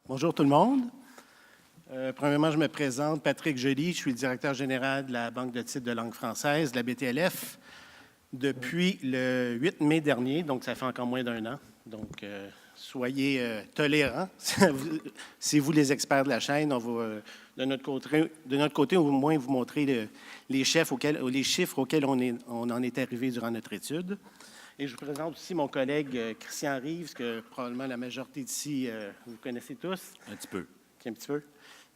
Bonjour tout le monde. Premièrement, je me présente, Patrick Joly, je suis le directeur général de la Banque de titres de langue française, de la BTLF, depuis le 8 mai dernier, donc ça fait encore moins d'un an. Donc, soyez tolérants. C'est vous les experts de la chaîne. On va, de notre côté, au moins vous montrer les chiffres auxquels on en est arrivé durant notre étude. Et je vous présente aussi mon collègue Christian Rives, que probablement la majorité d'ici, vous connaissez tous. Un petit peu. Un petit peu.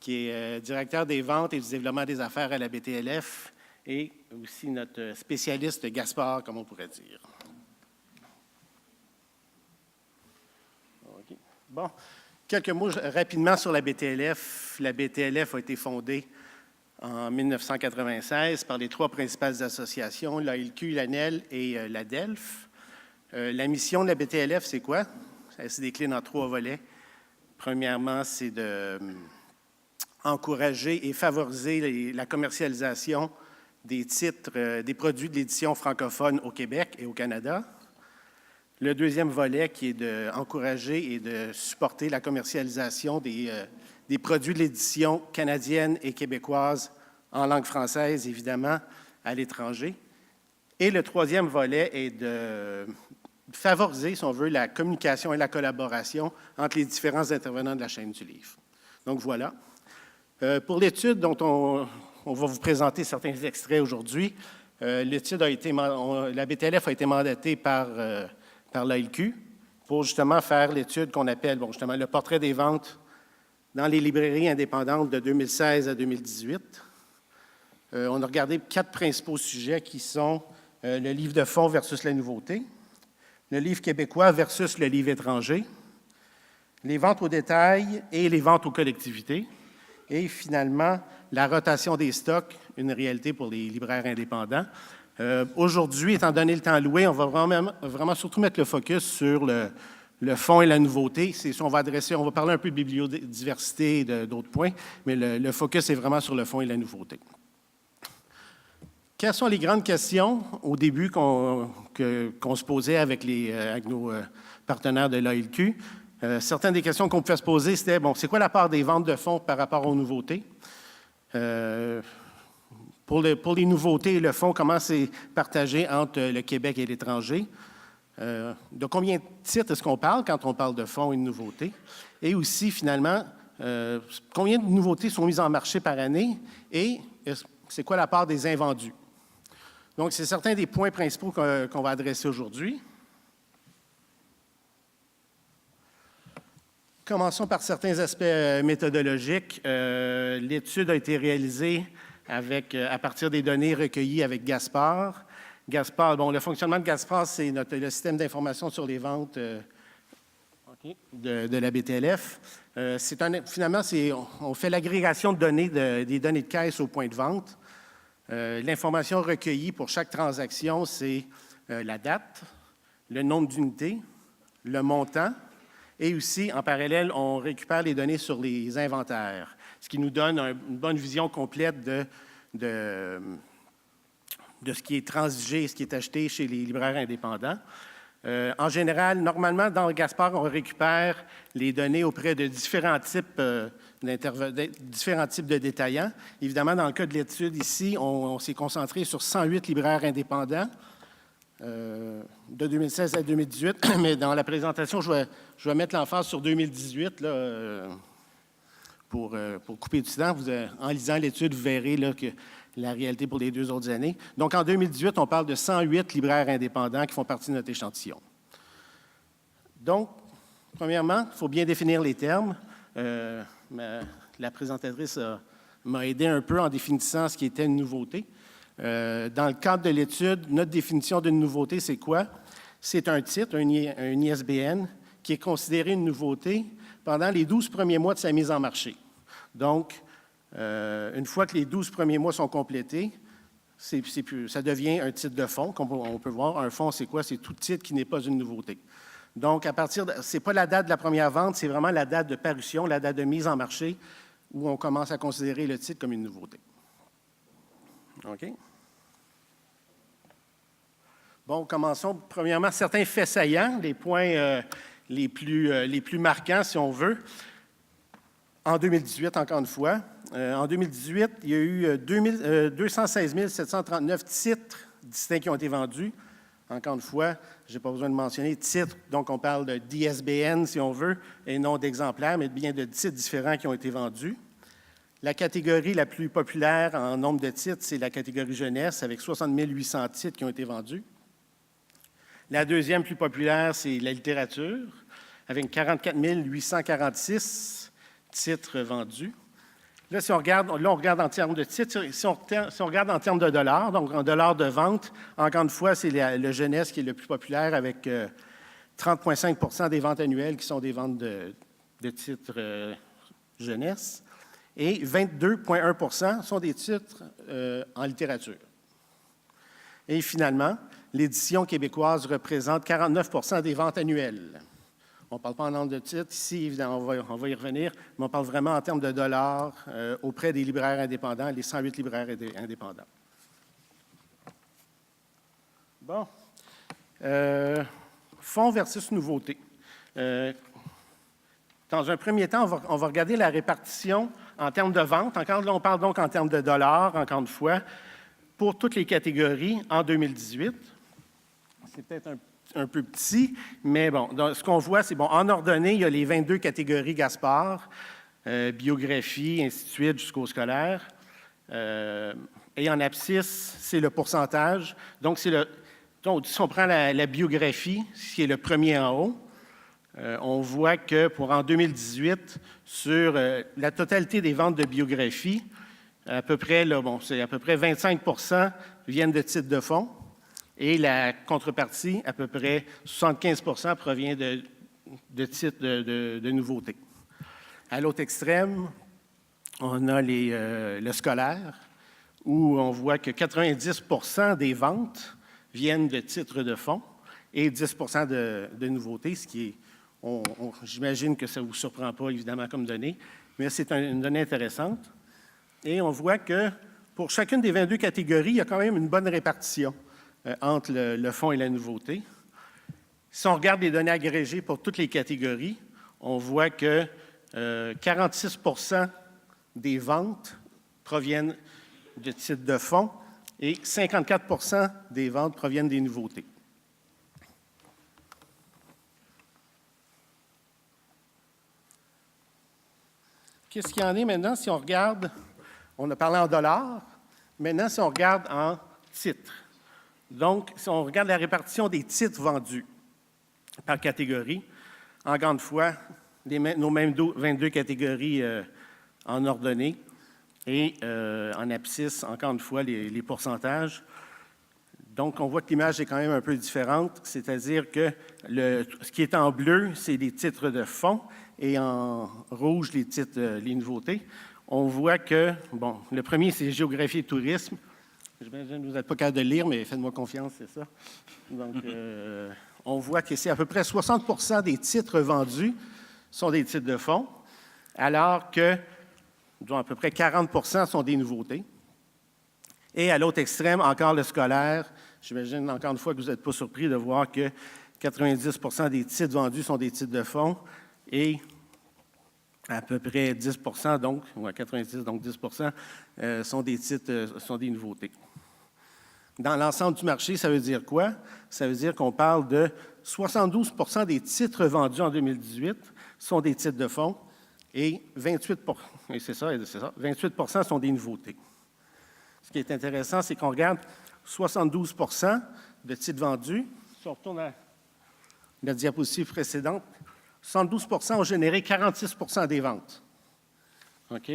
Qui est directeur des ventes et du développement des affaires à la BTLF et aussi notre spécialiste Gaspard, comme on pourrait dire. Okay. Bon, quelques mots rapidement sur la BTLF. La BTLF a été fondée en 1996 par les trois principales associations, l'ALQ, l'ANEL et la DELF. La mission de la BTLF, c'est quoi? Elle se décline en trois volets. Premièrement, c'est d'encourager et favoriser la commercialisation des titres, des produits de l'édition francophone au Québec et au Canada. Le deuxième volet, qui est d'encourager et de supporter la commercialisation des produits de l'édition canadienne et québécoise en langue française, évidemment, à l'étranger. Et le troisième volet est de favoriser, si on veut, la communication et la collaboration entre les différents intervenants de la chaîne du livre. Donc, voilà. Pour l'étude dont on va vous présenter certains extraits aujourd'hui, l'étude la BTLF a été mandatée par l'ALQ pour justement faire l'étude qu'on appelle, justement, le portrait des ventes dans les librairies indépendantes de 2016 à 2018. On a regardé 4 principaux sujets qui sont le livre de fond versus la nouveauté, le livre québécois versus le livre étranger, les ventes au détail et les ventes aux collectivités, et finalement, la rotation des stocks, une réalité pour les libraires indépendants. Aujourd'hui, étant donné le temps alloué, on va vraiment surtout mettre le focus sur le fond et la nouveauté. On va parler un peu de bibliodiversité et d'autres points, mais le focus est vraiment sur le fond et la nouveauté. Quelles sont les grandes questions au début qu'on se posait avec nos partenaires de l'ALQ? Certaines des questions qu'on pouvait se poser, c'était, c'est quoi la part des ventes de fonds par rapport aux nouveautés? Pour les nouveautés, le fonds, comment c'est partagé entre le Québec et l'étranger? De combien de titres est-ce qu'on parle quand on parle de fonds et de nouveautés? Et aussi, finalement, combien de nouveautés sont mises en marché par année? Et c'est quoi la part des invendus? Donc, c'est certains des points principaux qu'on va adresser aujourd'hui. Commençons par certains aspects méthodologiques. L'étude a été réalisée à partir des données recueillies avec Gaspard. Gaspard, le fonctionnement de Gaspard, c'est le système d'information sur les ventes de la BTLF. Finalement, on fait l'agrégation de données, des données de caisse au point de vente. L'information recueillie pour chaque transaction, c'est la date, le nombre d'unités, le montant, et aussi, en parallèle, on récupère les données sur les inventaires, ce qui nous donne une bonne vision complète de ce qui est transigé et ce qui est acheté chez les libraires indépendants. En général, normalement, dans Gaspard, on récupère les données auprès de différents types de détaillants. Évidemment, dans le cas de l'étude ici, on s'est concentré sur 108 libraires indépendants de 2016 à 2018, mais dans la présentation, je vais mettre l'emphase sur 2018 là, pour couper du temps. En lisant l'étude, vous verrez là, que la réalité pour les 2 autres années. Donc, en 2018, on parle de 108 libraires indépendants qui font partie de notre échantillon. Donc, premièrement, il faut bien définir les termes. La présentatrice m'a aidé un peu en définissant ce qui était une nouveauté. Dans le cadre de l'étude, notre définition d'une nouveauté, c'est quoi? C'est un titre, un ISBN, qui est considéré une nouveauté pendant les 12 premiers mois de sa mise en marché. Donc, une fois que les 12 premiers mois sont complétés, ça devient un titre de fonds, comme on peut voir. Un fonds, c'est quoi? C'est tout titre qui n'est pas une nouveauté. Donc, ce n'est pas la date de la première vente, c'est vraiment la date de parution, la date de mise en marché, où on commence à considérer le titre comme une nouveauté. OK? Bon, commençons. Premièrement, certains faits saillants, les points les plus marquants, si on veut. En 2018, encore une fois, en 2018, il y a eu 216 739 titres distincts qui ont été vendus. Encore une fois, je n'ai pas besoin de mentionner titres, donc on parle de d'ISBN, si on veut, et non d'exemplaires, mais bien de titres différents qui ont été vendus. La catégorie la plus populaire en nombre de titres, c'est la catégorie jeunesse, avec 60 800 titres qui ont été vendus. La deuxième plus populaire, c'est la littérature, avec 44 846 titres vendus. Là, on regarde en termes de titres. Si on regarde en termes de dollars, donc en dollars de vente, encore une fois, c'est le jeunesse qui est le plus populaire avec 30,5 des ventes annuelles qui sont des ventes de titres jeunesse et 22,1 sont des titres en littérature. Et finalement, l'édition québécoise représente 49 des ventes annuelles. On ne parle pas en nombre de titres. Ici, évidemment, on va y revenir, mais on parle vraiment en termes de dollars auprès des libraires indépendants, les 108 libraires indépendants. Bon. Fonds versus nouveautés. Dans un premier temps, on va regarder la répartition en termes de vente. Encore là, on parle donc en termes de dollars, encore une fois, pour toutes les catégories en 2018. C'est peut-être un peu petit, mais bon, ce qu'on voit, c'est bon, en ordonnée, il y a les 22 catégories Gaspard, biographie, ainsi de suite, jusqu'au scolaire. Et en abscisse, c'est le pourcentage. Donc, si on prend la biographie, ce qui est le premier en haut, on voit que pour en 2018, sur la totalité des ventes de biographie, à peu près 25 viennent de titres de fonds. Et la contrepartie, à peu près 75 provient de titres de nouveautés. À l'autre extrême, on a le scolaire, où on voit que 90 des ventes viennent de titres de fonds et 10 de nouveautés, ce qui est, j'imagine que ça ne vous surprend pas, évidemment, comme donnée, mais c'est une donnée intéressante. Et on voit que pour chacune des 22 catégories, il y a quand même une bonne répartition entre le fonds et la nouveauté. Si on regarde les données agrégées pour toutes les catégories, on voit que 46 des ventes proviennent de titres de fonds et 54 des ventes proviennent des nouveautés. Qu'est-ce qu'il y en est maintenant si on regarde, on a parlé en dollars, maintenant si on regarde en titres. Donc, si on regarde la répartition des titres vendus par catégorie, en grande foi, nos mêmes 22 catégories en ordonnée et en abscisse, encore une fois, les pourcentages. Donc, on voit que l'image est quand même un peu différente, c'est-à-dire que ce qui est en bleu, c'est les titres de fonds et en rouge, les nouveautés. On voit que, bon, le premier, c'est géographie et tourisme. J'imagine que vous n'êtes pas capable de lire, mais faites-moi confiance, c'est ça. Donc, on voit que c'est à peu près 60 des titres vendus sont des titres de fonds, alors que, disons, à peu près 40 sont des nouveautés. Et à l'autre extrême, encore le scolaire. J'imagine, encore une fois, que vous n'êtes pas surpris de voir que 90 des titres vendus sont des titres de fonds et à peu près 10 donc, ou à 90, donc 10 sont des titres, sont des nouveautés. Dans l'ensemble du marché, ça veut dire quoi? Ça veut dire qu'on parle de 72 des titres vendus en 2018 sont des titres de fonds et 28 sont des nouveautés. Ce qui est intéressant, c'est qu'on regarde 72 de titres vendus. Si on retourne à la diapositive précédente, 72 ont généré 46 des ventes. OK?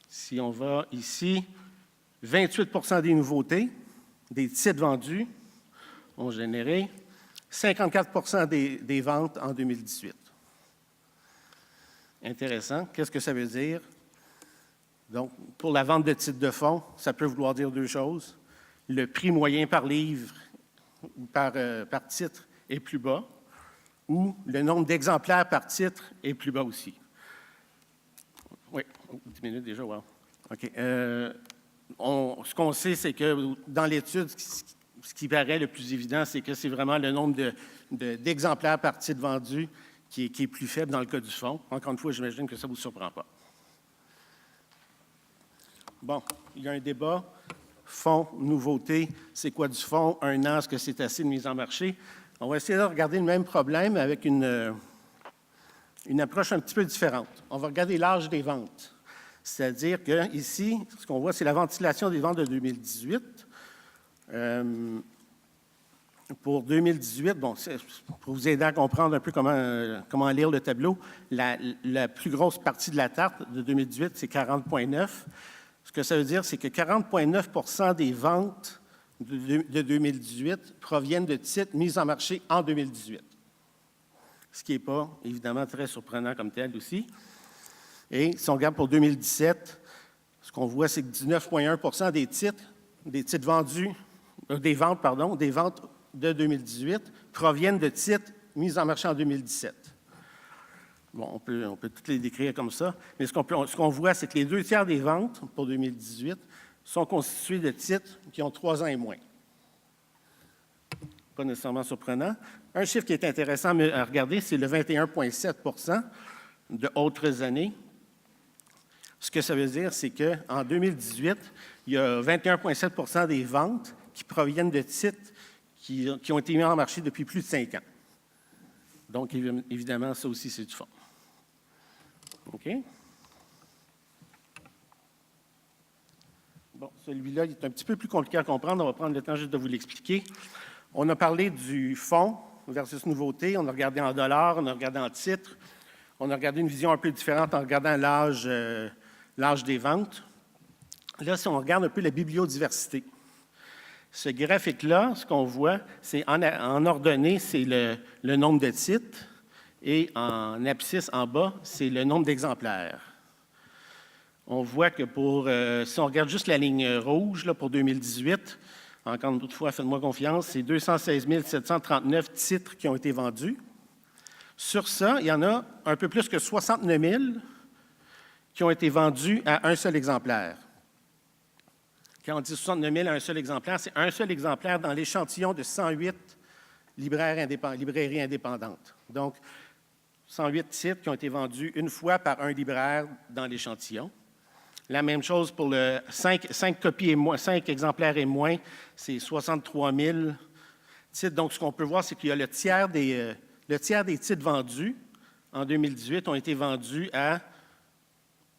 Si on va ici, 28 des nouveautés, des titres vendus, ont généré 54 des ventes en 2018. Intéressant. Qu'est-ce que ça veut dire? Donc, pour la vente de titres de fonds, ça peut vouloir dire deux choses. Le prix moyen par livre ou par titre est plus bas, ou le nombre d'exemplaires par titre est plus bas aussi. Oui, 10 minutes déjà, wow. OK. Ce qu'on sait, c'est que dans l'étude, ce qui paraît le plus évident, c'est que c'est vraiment le nombre d'exemplaires par titre vendu qui est plus faible dans le cas du fonds. Encore une fois, j'imagine que ça ne vous surprend pas. Bon, il y a un débat. Fonds, nouveauté, c'est quoi du fonds? 1 an, est-ce que c'est assez de mise en marché? On va essayer de regarder le même problème avec une approche un petit peu différente. On va regarder l'âge des ventes. C'est-à-dire qu'ici, ce qu'on voit, c'est la ventilation des ventes de 2018. Pour 2018, bon, pour vous aider à comprendre un peu comment lire le tableau, la plus grosse partie de la tarte de 2018, c'est 40,9. Ce que ça veut dire, c'est que 40,9 des ventes de 2018 proviennent de titres mis en marché en 2018. Ce qui n'est pas, évidemment, très surprenant comme tel aussi. Et si on regarde pour 2017, ce qu'on voit, c'est que 19,1 des titres vendus, des ventes de 2018 proviennent de titres mis en marché en 2017. Bon, on peut toutes les décrire comme ça, mais ce qu'on voit, c'est que les 2 tiers des ventes pour 2018 sont constituées de titres qui ont 3 ans et moins. Pas nécessairement surprenant. Un chiffre qui est intéressant à regarder, c'est le 21,7 de autres années. Ce que ça veut dire, c'est qu'en 2018, il y a 21,7 des ventes qui proviennent de titres qui ont été mis en marché depuis plus de 5 ans. Donc, évidemment, ça aussi, c'est du fonds. OK? Bon, celui-là, il est un petit peu plus compliqué à comprendre. On va prendre le temps juste de vous l'expliquer. On a parlé du fonds versus nouveauté. On a regardé en dollars, on a regardé en titres. On a regardé une vision un peu différente en regardant l'âge des ventes. Là, si on regarde un peu la bibliodiversité, ce graphique-là, ce qu'on voit, c'est en ordonnée, c'est le nombre de titres, et en abscisse en bas, c'est le nombre d'exemplaires. On voit que si on regarde juste la ligne rouge là, pour 2018, encore une fois, faites-moi confiance, c'est 216 739 titres qui ont été vendus. Sur ça, il y en a un peu plus que 69 000 qui ont été vendus à un seul exemplaire. Quand on dit 69 000 à un seul exemplaire, c'est un seul exemplaire dans l'échantillon de 108 librairies indépendantes. Donc, 108 titres qui ont été vendus une fois par un libraire dans l'échantillon. La même chose pour le 5 exemplaires et moins, c'est 63 000 titres. Donc, ce qu'on peut voir, c'est qu'il y a le tiers des titres vendus en 2018 ont été vendus à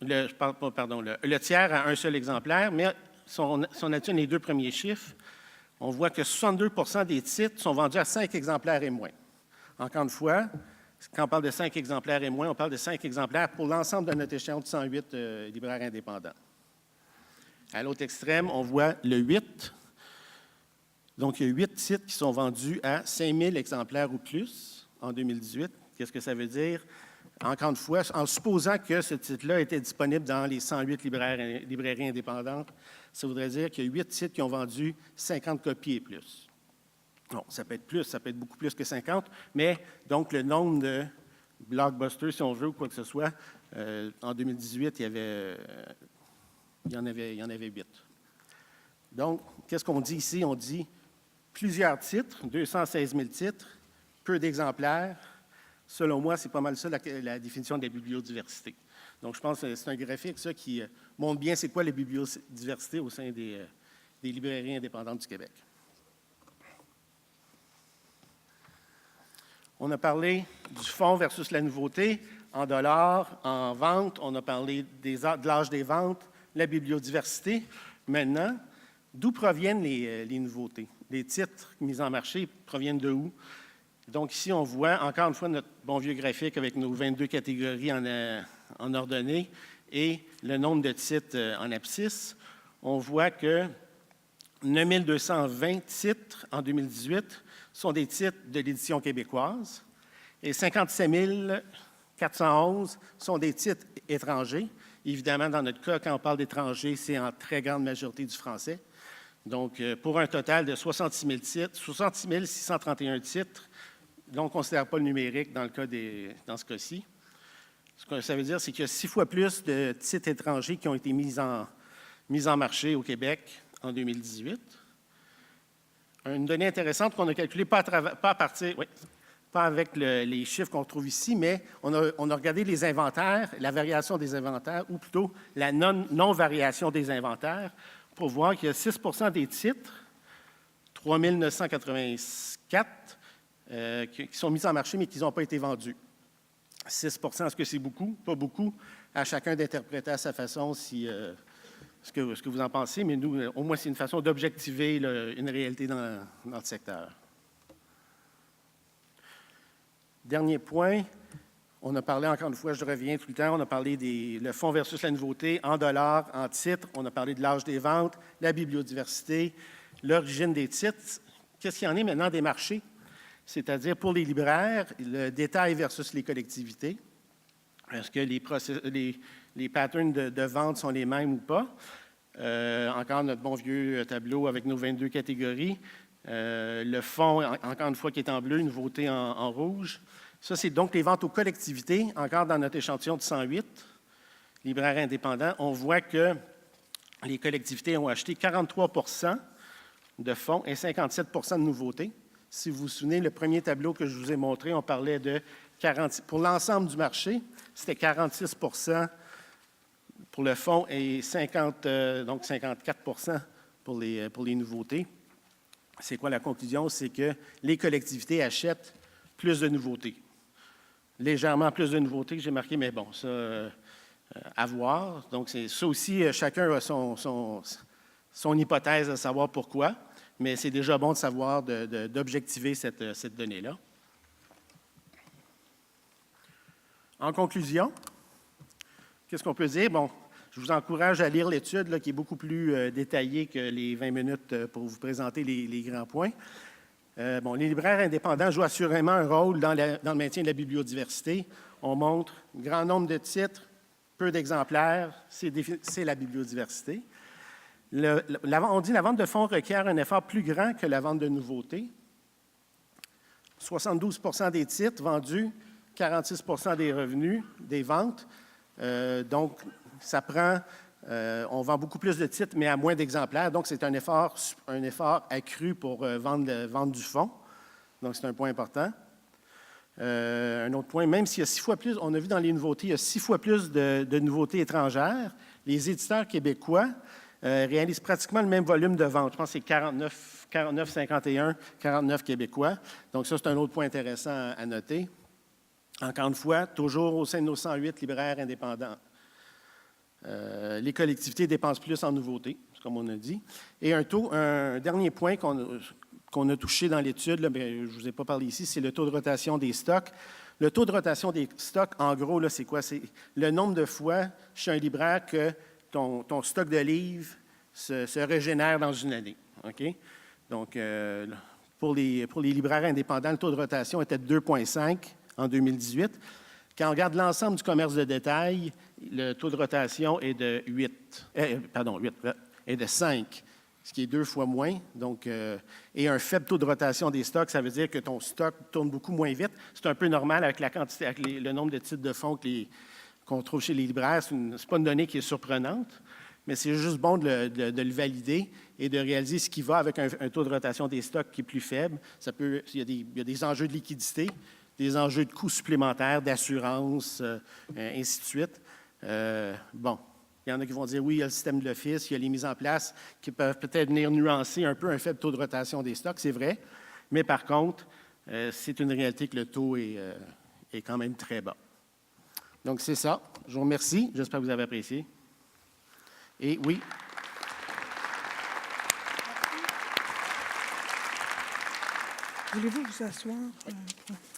le tiers à un seul exemplaire, mais si on additionne les 2 premiers chiffres, on voit que 62 des titres sont vendus à 5 exemplaires et moins. Encore une fois, quand on parle de 5 exemplaires et moins, on parle de 5 exemplaires pour l'ensemble de notre échéant de 108 libraires indépendants. À l'autre extrême, on voit le 8. Donc, il y a 8 titres qui sont vendus à 5 000 exemplaires ou plus en 2018. Qu'est-ce que ça veut dire? Encore une fois, en supposant que ce titre-là était disponible dans les 108 librairies indépendantes, ça voudrait dire qu'il y a 8 titres qui ont vendu 50 copies et plus. Non, ça peut être plus, ça peut être beaucoup plus que 50, mais donc le nombre de blockbusters, si on veut, ou quoi que ce soit, en 2018, il y en avait 8. Donc, qu'est-ce qu'on dit ici? On dit plusieurs titres, 216 000 titres, peu d'exemplaires. Selon moi, c'est pas mal ça la définition de la bibliodiversité. Donc, je pense que c'est un graphique, ça, qui montre bien c'est quoi la bibliodiversité au sein des librairies indépendantes du Québec. On a parlé du fonds versus la nouveauté, en dollars, en vente. On a parlé de l'âge des ventes, la bibliodiversité. Maintenant, d'où proviennent les nouveautés? Les titres mis en marché proviennent de où? Donc, ici, on voit, encore une fois, notre bon vieux graphique avec nos 22 catégories en ordonnée et le nombre de titres en abscisse. On voit que 9 220 titres en 2018 sont des titres de l'édition québécoise et 57 411 sont des titres étrangers. Évidemment, dans notre cas, quand on parle d'étrangers, c'est en très grande majorité du français. Donc, pour un total de 66 631 titres, on ne considère pas le numérique dans ce cas-ci. Ce que ça veut dire, c'est qu'il y a 6 fois plus de titres étrangers qui ont été mis en marché au Québec en 2018. Une donnée intéressante qu'on a calculée pas à partir pas avec les chiffres qu'on trouve ici, mais on a regardé les inventaires, la variation des inventaires, ou plutôt la non-variation des inventaires, pour voir qu'il y a 6 des titres, 3 984, qui sont mis en marché, mais qui n'ont pas été vendus. 6 est-ce que c'est beaucoup? Pas beaucoup. À chacun d'interpréter à sa façon ce que vous en pensez, mais nous, au moins, c'est une façon d'objectiver une réalité dans notre secteur. Dernier point, on a parlé, encore une fois, je reviens tout le temps, on a parlé le fonds versus la nouveauté en dollars, en titres, on a parlé de l'âge des ventes, la bibliodiversité, l'origine des titres. Qu'est-ce qu'il y en est maintenant des marchés? C'est-à-dire pour les libraires, le détail versus les collectivités. Est-ce que les patterns de vente sont les mêmes ou pas? Encore notre bon vieux tableau avec nos 22 catégories. Le fonds, encore une fois, qui est en bleu, nouveauté en rouge. Ça, c'est donc les ventes aux collectivités, encore dans notre échantillon de 108, libraires indépendants. On voit que les collectivités ont acheté 43 de fonds et 57 de nouveautés. Si vous vous souvenez, le premier tableau que je vous ai montré, on parlait de 40, pour l'ensemble du marché, c'était 46 pour le fonds et 54 pour les nouveautés. C'est quoi la conclusion? C'est que les collectivités achètent plus de nouveautés. Légèrement plus de nouveautés que j'ai marqué, mais bon, ça, à voir. Donc, ça aussi, chacun a son hypothèse à savoir pourquoi, mais c'est déjà bon de savoir, d'objectiver cette donnée-là. En conclusion, qu'est-ce qu'on peut dire? Bon, je vous encourage à lire l'étude qui est beaucoup plus détaillée que les 20 minutes pour vous présenter les grands points. Bon, les libraires indépendants jouent assurément un rôle dans le maintien de la bibliodiversité. On montre un grand nombre de titres, peu d'exemplaires, c'est la bibliodiversité. On dit que la vente de fonds requiert un effort plus grand que la vente de nouveautés. 72 des titres vendus, 46 des revenus des ventes. Donc, ça prend, on vend beaucoup plus de titres, mais à moins d'exemplaires. Donc, c'est un effort accru pour vendre du fonds. Donc, c'est un point important. Un autre point, même s'il y a 6 fois plus, on a vu dans les nouveautés, il y a 6 fois plus de nouveautés étrangères, les éditeurs québécois réalisent pratiquement le même volume de vente. Je pense que c'est 49,51, 49 québécois. Donc, ça, c'est un autre point intéressant à noter. Encore une fois, toujours au sein de nos 108 libraires indépendants. Les collectivités dépensent plus en nouveautés, comme on a dit. Et un dernier point qu'on a touché dans l'étude, je ne vous ai pas parlé ici, c'est le taux de rotation des stocks. Le taux de rotation des stocks, en gros, là, c'est quoi? C'est le nombre de fois chez un libraire que ton stock de livres se régénère dans une année. Okay? Donc, pour les libraires indépendants, le taux de rotation était de 2,5 en 2018. Quand on regarde l'ensemble du commerce de détail, le taux de rotation est de 5, ce qui est 2 fois moins. Donc, et un faible taux de rotation des stocks, ça veut dire que ton stock tourne beaucoup moins vite. C'est un peu normal avec la quantité, avec le nombre de titres de fonds qu'on trouve chez les libraires. Ce n'est pas une donnée qui est surprenante, mais c'est juste bon de le valider et de réaliser ce qui va avec un taux de rotation des stocks qui est plus faible. Il y a des enjeux de liquidité, des enjeux de coûts supplémentaires, d'assurance, ainsi de suite. Bon, il y en a qui vont dire oui, il y a le système de l'Office, il y a les mises en place qui peuvent peut-être venir nuancer un peu un faible taux de rotation des stocks, c'est vrai, mais par contre, c'est une réalité que le taux est quand même très bas. Donc, c'est ça. Je vous remercie. J'espère que vous avez apprécié. Et oui. Voulez-vous vous asseoir?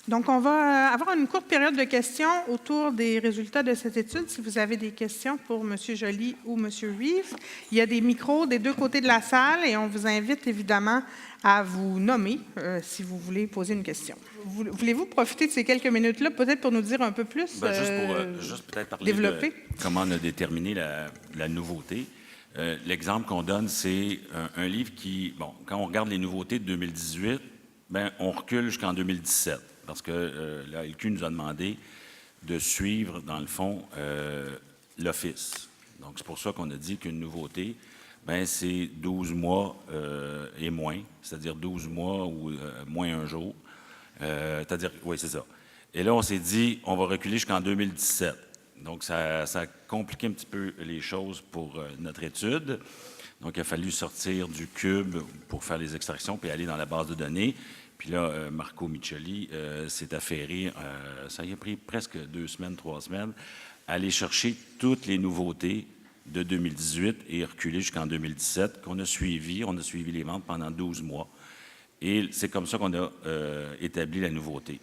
Donc, on va avoir une courte période de questions autour des résultats de cette étude. Si vous avez des questions pour M. Joly ou M. Reeves, il y a des micros des deux côtés de la salle et on vous invite évidemment à vous nommer si vous voulez poser une question. Voulez-vous profiter de ces quelques minutes-là, peut-être pour nous dire un peu plus, juste peut-être parler développer? De comment on a déterminé la nouveauté. L'exemple qu'on donne, c'est un livre qui, bon, quand on regarde les nouveautés de 2018, bien, on recule jusqu'en 2017, parce que la LQ nous a demandé de suivre, dans le fond, l'Office. Donc, c'est pour ça qu'on a dit qu'une nouveauté, bien, c'est 12 mois et moins, c'est-à-dire 12 mois ou moins un jour. C'est-à-dire, oui, c'est ça. Et là, on s'est dit, on va reculer jusqu'en 2017. Donc, ça a compliqué un petit peu les choses pour notre étude. Donc, il a fallu sortir du cube pour faire les extractions puis aller dans la base de données. Puis là, Marco Micheli s'est affairé, ça y a pris presque 2 semaines, 3 semaines, à aller chercher toutes les nouveautés de 2018 et reculer jusqu'en 2017 qu'on a suivi. On a suivi les ventes pendant 12 mois. Et c'est comme ça qu'on a établi la nouveauté.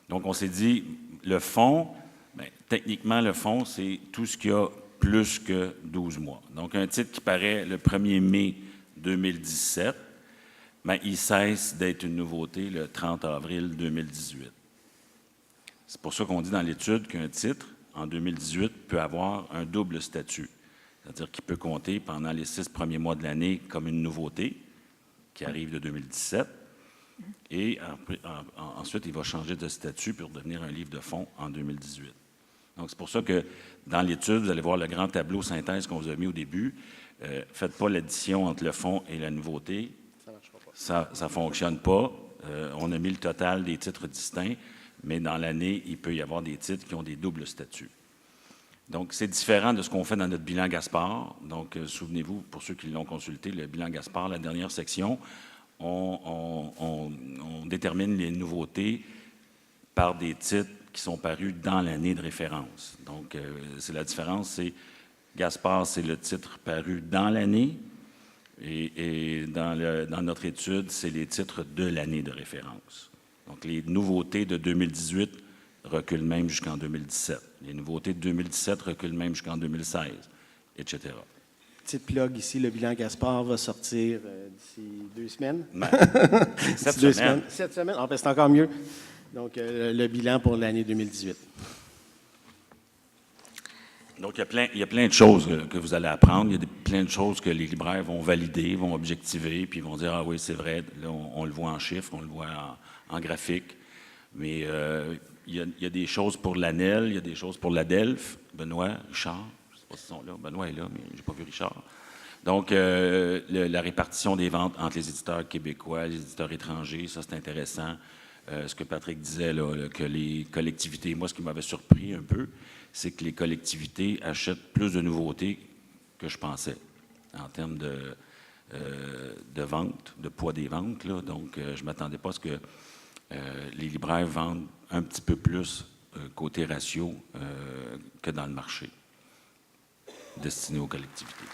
Donc, on s'est dit, le fonds, bien, techniquement, le fonds, c'est tout ce qu'il y a plus que 12 mois. Donc, un titre qui paraît le 1er mai 2017, bien, il cesse d'être une nouveauté le 30 avril 2018. C'est pour ça qu'on dit dans l'étude qu'un titre, en 2018, peut avoir un double statut. C'est-à-dire qu'il peut compter pendant les 6 premiers mois de l'année comme une nouveauté qui arrive de 2017. Et ensuite, il va changer de statut pour devenir un livre de fonds en 2018. Donc, c'est pour ça que dans l'étude, vous allez voir le grand tableau synthèse qu'on vous a mis au début. Faites pas l'addition entre le fonds et la nouveauté. Ça ne marchera pas. Ça ne fonctionne pas. On a mis le total des titres distincts, mais dans l'année, il peut y avoir des titres qui ont des doubles statuts. Donc, c'est différent de ce qu'on fait dans notre bilan Gaspard. Donc, souvenez-vous, pour ceux qui l'ont consulté, le bilan Gaspard, la dernière section, on détermine les nouveautés par des titres qui sont parus dans l'année de référence. Donc, c'est la différence, c'est Gaspard, c'est le titre paru dans l'année, et dans notre étude, c'est les titres de l'année de référence. Donc, les nouveautés de 2018 reculent même jusqu'en 2017. Les nouveautés de 2017 reculent même jusqu'en 2016, etc. Petite plug ici, le bilan Gaspard va sortir d'ici 2 semaines. Ben, 7 2 semaines. 7 semaines? Ah, ben, c'est encore mieux. Donc, le bilan pour l'année 2018. Donc, il y a plein de choses que vous allez apprendre. Il y a plein de choses que les libraires vont valider, vont objectiver, puis vont dire « Ah oui, c'est vrai, là, on le voit en chiffres, on le voit en graphique. » Mais il y a des choses pour l'ANEL, il y a des choses pour l'ADELF. Benoît, Richard, je ne sais pas s'ils sont là. Benoît est là, mais je n'ai pas vu Richard. Donc, la répartition des ventes entre les éditeurs québécois, les éditeurs étrangers, ça, c'est intéressant. Ce que Patrick disait, là, que les collectivités, moi, ce qui m'avait surpris un peu, c'est que les collectivités achètent plus de nouveautés que je pensais en termes de vente, de poids des ventes, là. Donc, je ne m'attendais pas à ce que les libraires vendent un petit peu plus côté ratio que dans le marché destiné aux collectivités.